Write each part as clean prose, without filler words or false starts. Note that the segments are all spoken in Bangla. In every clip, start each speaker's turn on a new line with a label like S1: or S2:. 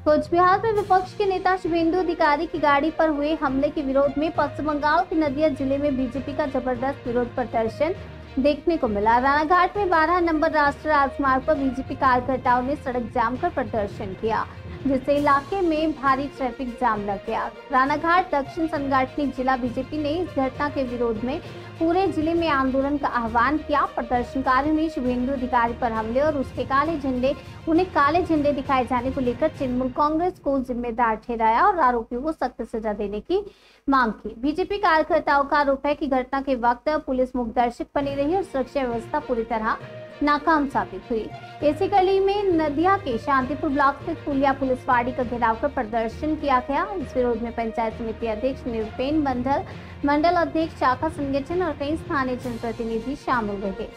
S1: कोचबिहार में विपक्ष के नेता शुभेंदु अधिकारी की गाड़ी पर हुए हमले के विरोध में पश्चिम बंगाल के नदिया जिले में बीजेपी का जबरदस्त विरोध प्रदर्शन देखने को मिला। रानाघाट में 12 नंबर राष्ट्रीय राजमार्ग पर बीजेपी कार्यकर्ताओं ने सड़क जाम कर प्रदर्शन किया, जिससे इलाके में भारी ट्रैफिक जाम लग गया। रानाघाट दक्षिण सांगठनिक जिला बीजेपी ने इस घटना के विरोध में पूरे जिले में आंदोलन का आह्वान किया। प्रदर्शनकारियों ने शुभेंदु अधिकारी पर हमले और उन्हें काले झंडे दिखाए जाने को लेकर तृणमूल कांग्रेस को जिम्मेदार ठहराया और आरोपियों को सख्त सजा देने की मांग की। बीजेपी कार्यकर्ताओं का आरोप है कि घटना के वक्त पुलिस मूकदर्शक बनी रही और सुरक्षा व्यवस्था पूरी तरह नाकाम साबित हुई। इसी कड़ी में नदिया के शांतिपुर ब्लॉक स्थित पुलिया पुलिस फाड़ी का घेराव कर प्रदर्शन किया गया। इस विरोध में पंचायत समिति अध्यक्ष निरुपेन मंडल अध्यक्ष, शाखा संगठन और कई स्थानीय जनप्रतिनिधि शामिल रहे।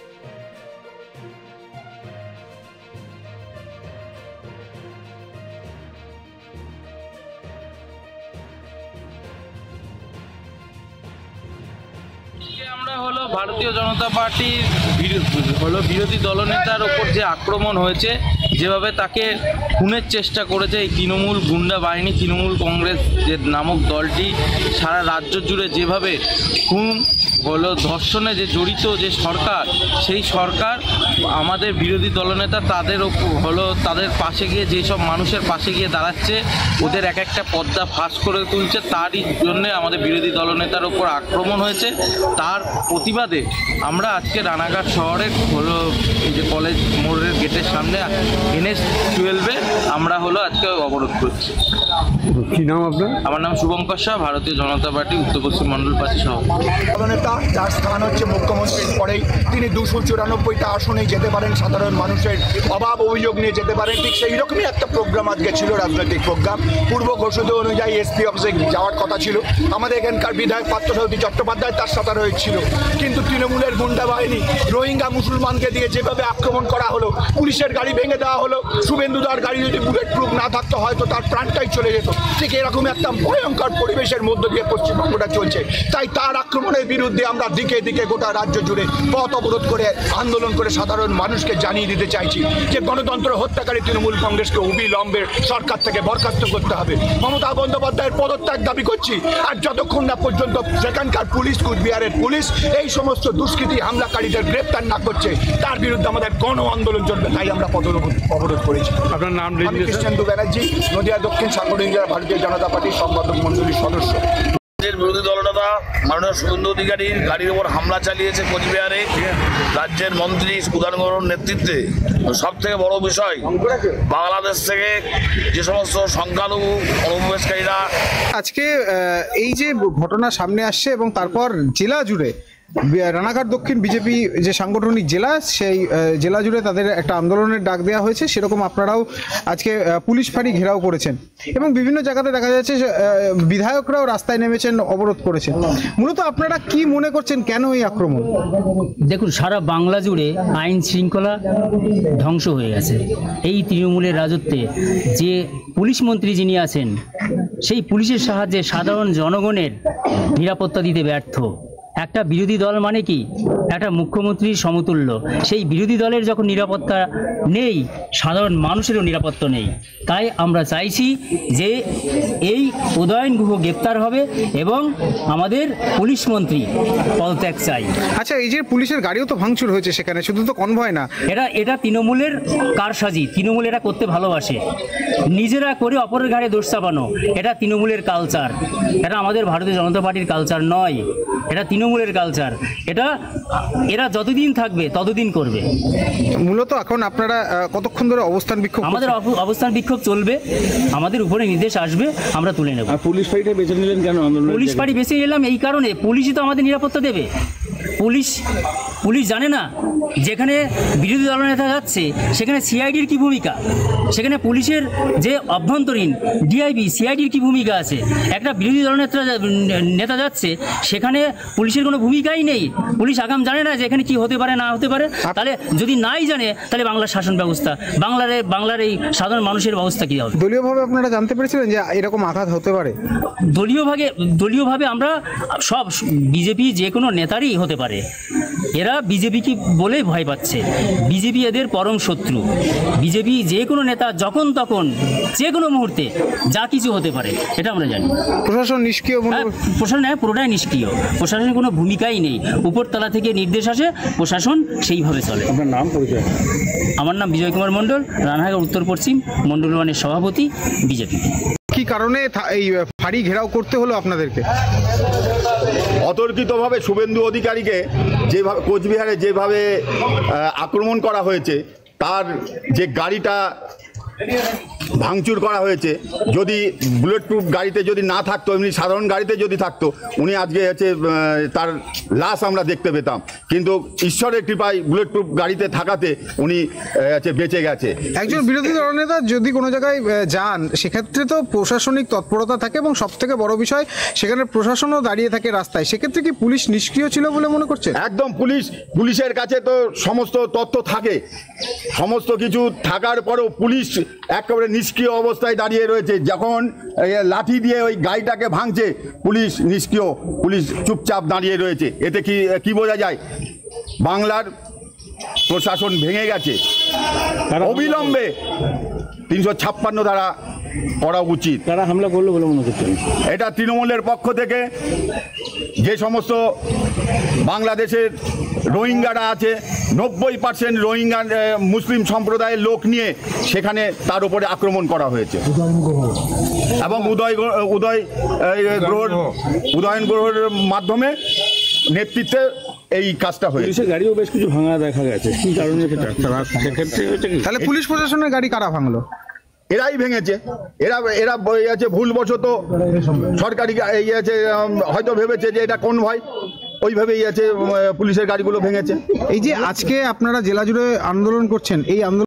S2: আমরা হলো ভারতীয় জনতা পার্টির বিরোধী দলনেতার ওপর যে আক্রমণ হয়েছে, যেভাবে তাকে খুনের চেষ্টা করেছে এই তৃণমূল গুন্ডা বাহিনী, তৃণমূল কংগ্রেস যে নামক দলটি সারা রাজ্য জুড়ে যেভাবে খুন হলো, ধর্ষণে যে জড়িত যে সরকার, সেই সরকার আমাদের বিরোধী দলনেতা তাদের তাদের পাশে গিয়ে যেসব মানুষের পাশে গিয়ে দাঁড়াচ্ছে, ওদের এক একটা পর্দা ফাঁস করে তুলছে। তারই জন্যে আমাদের বিরোধী দলনেতার ওপর আক্রমণ হয়েছে। তার প্রতিবাদে আমরা আজকে রানাঘাট শহরের এই যে কলেজ মোড়ের গেটের সামনে NH-12 আমরা আজকে অবরোধ করছি।
S3: কি নাম আপনার?
S2: আমার নাম শুভঙ্কর শাহ, ভারতীয় জনতা পার্টি উত্তর পশ্চিম মন্ডল পার্টি সভাপতি।
S4: দলনেতা যার স্থান হচ্ছে মুখ্যমন্ত্রীর পরেই, তিনি 294টা আসনে যেতে পারেন, সাধারণ মানুষের অভাব অভিযোগ নিয়ে যেতে পারেন। ঠিক সেই রকমই একটা প্রোগ্রাম আজকে ছিল, রাজনৈতিক প্রোগ্রাম। পূর্ব ঘোষিত অনুযায়ী SP অফিসে যাওয়ার কথা ছিল। আমাদের এখানকার বিধায়ক পার্থসারথী চট্টোপাধ্যায় তার সাথে রয়েছিল, কিন্তু তৃণমূলের গুন্ডা বাহিনী রোহিঙ্গা মুসলমানকে দিয়ে যেভাবে আক্রমণ করা হলো, পুলিশের গাড়ি ভেঙে দেওয়া হলো। শুভেন্দুদার গাড়ি যদি বুলেট প্রুফ না থাকতো হয়তো তার প্রাণটাই চলে যেত। ঠিক এরকম একটা ভয়ঙ্কর পরিবেশের মধ্য দিয়ে পশ্চিমবঙ্গটা চলছে। তাই তার আক্রমণের বিরুদ্ধে আমরা দিকে দিকে গোটা রাজ্য জুড়ে পথ অবরোধ করে আন্দোলন করে সাধারণ মানুষকে জানিয়ে দিতে চাইছি যে গণতন্ত্র হত্যাকারী তৃণমূল কংগ্রেসকে অবিলম্বে সরকার থেকে বরখাস্ত করতে হবে। মমতা বন্দ্যোপাধ্যায়ের পদত্যাগ দাবি করছি। আর যতক্ষণ না পর্যন্ত সেখানকার পুলিশ, কুচবিহারের পুলিশ এই সমস্ত দুষ্কৃতী হামলাকারীদের গ্রেপ্তার না করছে, তার বিরুদ্ধে আমাদের গণ আন্দোলন চলবে। তাই আমরা পথ অবরোধ করেছি।
S3: আপনার নাম?
S4: আমি কৃষ্ণেন্দু ব্যানার্জি, নদিয়া দক্ষিণ সাংগঠনিক জেলা ভারতীয় জনতা পার্টির সম্পাদক মণ্ডলীর সদস্য।
S5: বিরোধী দলনেতা মাননীয় শুভেন্দু অধিকারীর গাড়ির উপর হামলা চালিয়েছে কোচবিহারে রাজ্যের মন্ত্রী সুধান গৌড়ের নেতৃত্বে। সব থেকে বড় বিষয়, বাংলাদেশ থেকে যে সমস্ত সংখ্যালঘু অনুপ্রবেশকারীরা
S6: আজকে এই যে ঘটনা সামনে আসছে এবং তারপর জেলা জুড়ে রানাঘাট দক্ষিণ বিজেপি যে সাংগঠনিক জেলা, সেই জেলা জুড়ে তাদের একটা আন্দোলনের ডাক দেওয়া হয়েছে। সেরকম আপনারাও আজকে পুলিশ ফাঁড়ি ঘেরাও করেছেন এবং বিভিন্ন জায়গাতে দেখা যাচ্ছে বিধায়করাও রাস্তায় নেমেছেন, অবরোধ করেছেন। মূলত আপনারা কি মনে করছেন, কেন এই আক্রমণ?
S7: দেখুন, সারা বাংলা জুড়ে আইন শৃঙ্খলা ধ্বংস হয়ে গেছে। এই তৃণমূলের রাজত্বে যে পুলিশ মন্ত্রী যিনি আছেন, সেই পুলিশের সাহায্যে সাধারণ জনগণের নিরাপত্তা দিতে ব্যর্থ। একটা বিরোধী দল মানে কি একটা মুখ্যমন্ত্রীর সমতুল্য। সেই বিরোধী দলের যখন নিরাপত্তা নেই, সাধারণ মানুষেরও নিরাপত্তা নেই। তাই আমরা চাইছি যে এই উদয়ন গুহ গ্রেপ্তার হবে এবং আমাদের পুলিশ মন্ত্রী পদত্যাগ চাই।
S6: আচ্ছা, এই যে পুলিশের গাড়িও তো ভাঙচুর হয়েছে সেখানে, শুধু তো কনভয় না।
S7: এটা তৃণমূলের কারসাজি। তৃণমূল এটা করতে ভালোবাসে, নিজেরা করে অপরের ঘাড়ে দোষ চাপানো। এটা তৃণমূলের কালচার, এটা আমাদের ভারতীয় জনতা পার্টির কালচার নয়। এটা তৃণমূলের কালচার। এরা যতদিন থাকবে ততদিন করবে।
S6: মূলত এখন আপনারা কতক্ষণ ধরে অবস্থান বিক্ষোভ?
S7: আমাদের অবস্থান বিক্ষোভ চলবে, আমাদের উপরে নির্দেশ আসবে, আমরা তুলে নেব।
S3: পুলিশ ফাঁড়িটা বেছে নিলেন কেন?
S7: পুলিশ ফাঁড়ি বেছে নিলাম এই কারণে, পুলিশই তো আমাদের নিরাপত্তা দেবে। পুলিশ জানে না যেখানে বিরোধী দলনেতা যাচ্ছে সেখানে সিআইডির কি ভূমিকা, সেখানে পুলিশের যে অভ্যন্তরীণ ডিআইবি সিআইডির কি ভূমিকা আছে। একটা বিরোধী নেতা যাচ্ছে সেখানে পুলিশের কোনো ভূমিকাই নেই। পুলিশ আগাম জানে না যে এখানে কি হতে পারে না হতে পারে। তাহলে যদি নাই জানে তাহলে বাংলার শাসন ব্যবস্থা, বাংলার এই সাধারণ মানুষের ব্যবস্থা কী হবে?
S6: দলীয়ভাবে আপনারা জানতে পেরেছিলেন যে এরকম আঘাত হতে পারে?
S7: দলীয়ভাবে আমরা সব বিজেপি যে কোনো নেতারই হতে পারে। এরা বিজেপিকে বলেই ভয় পাচ্ছে। বিজেপি এদের পরম শত্রু। বিজেপি যে কোনো নেতা যখন তখন যে কোনো মুহূর্তে যা কিছু হতে পারে, এটা আমরা জানি।
S6: প্রশাসন নিষ্ক্রিয়
S7: হ্যাঁ, প্রশাসন পুরোটাই নিষ্ক্রিয়। প্রশাসনের কোনো ভূমিকাই নেই। উপরতলা থেকে নির্দেশ আসে, প্রশাসন সেইভাবে চলে।
S3: আপনার নাম পরিচয়?
S7: আমার নাম বিজয় কুমার মণ্ডল, রানাঘাট উত্তর পশ্চিম মণ্ডল ওয়ানের সভাপতি বিজেপি।
S6: কি কারণে এই ফাঁড়ি ঘেরাও করতে হলো আপনাদেরকে?
S8: অতর্কিতভাবে শুভেন্দু অধিকারীকে যেভাবে কোচবিহারে যেভাবে আক্রমণ করা হয়েছে, তার যে গাড়িটা ভাঙচুর করা হয়েছে, যদি বুলেট প্রুফ গাড়িতে যদি না থাকতো, এমনি সাধারণ গাড়িতে যদি থাকতো, উনি আজকে হচ্ছে তার লাশ আমরা দেখতে পেতাম। কিন্তু ঈশ্বরের কৃপায় বুলেট প্রুফ গাড়িতে থাকাতে উনি হচ্ছে বেঁচে গেছে।
S6: একজন বিরোধী দলনেতা যদি কোনো জায়গায় যান, সেক্ষেত্রে তো প্রশাসনিক তৎপরতা থাকে এবং সব থেকে বড় বিষয় সেখানে প্রশাসনও দাঁড়িয়ে থাকে রাস্তায়। সেক্ষেত্রে কি পুলিশ নিষ্ক্রিয় ছিল বলে মনে করছে?
S8: একদম, পুলিশের কাছে তো সমস্ত তথ্য থাকে, সমস্ত কিছু থাকার পরেও পুলিশ একেবারে নিষ্ক্রিয় অবস্থায় দাঁড়িয়ে রয়েছে। যখন লাঠি দিয়ে ওই গাড়িটাকে ভাঙছে, পুলিশ নিষ্ক্রিয়, পুলিশ চুপচাপ দাঁড়িয়ে রয়েছে। এতে কি বোঝা যায়? বাংলার প্রশাসন ভেঙে গেছে। অবিলম্বে 356 ধারা করা উচিত।
S3: তারা হামলা করলো বলে মনে করছেন?
S8: এটা তৃণমূলের পক্ষ থেকে যে সমস্ত বাংলাদেশের রোহিঙ্গারা আছে, 90% রোহিঙ্গা মুসলিম সম্প্রদায়ের লোক নিয়ে সেখানে তার উপরে আক্রমণ করা হয়েছে এবং উদয়ন গ্রহের মাধ্যমে নেতৃত্বে এই কাজটা হয়েছে।
S3: পুলিশের গাড়িও বেশ কিছু ভাঙা দেখা গেছে, কি কারণে সেটা? সেক্ষেত্রে
S6: তাহলে পুলিশ প্রশাসনের গাড়ি কারা ভাঙলো?
S8: এরাই ভেঙেছে। এরা আছে ভুলবশত সরকারি আছে, হয়তো ভেবেছে যে এটা কোন ভয়, ওইভাবেই আছে পুলিশের গাড়িগুলো ভেঙেছে।
S6: এই যে আজকে আপনারা জেলা জুড়ে আন্দোলন করছেন, এই আন্দোলন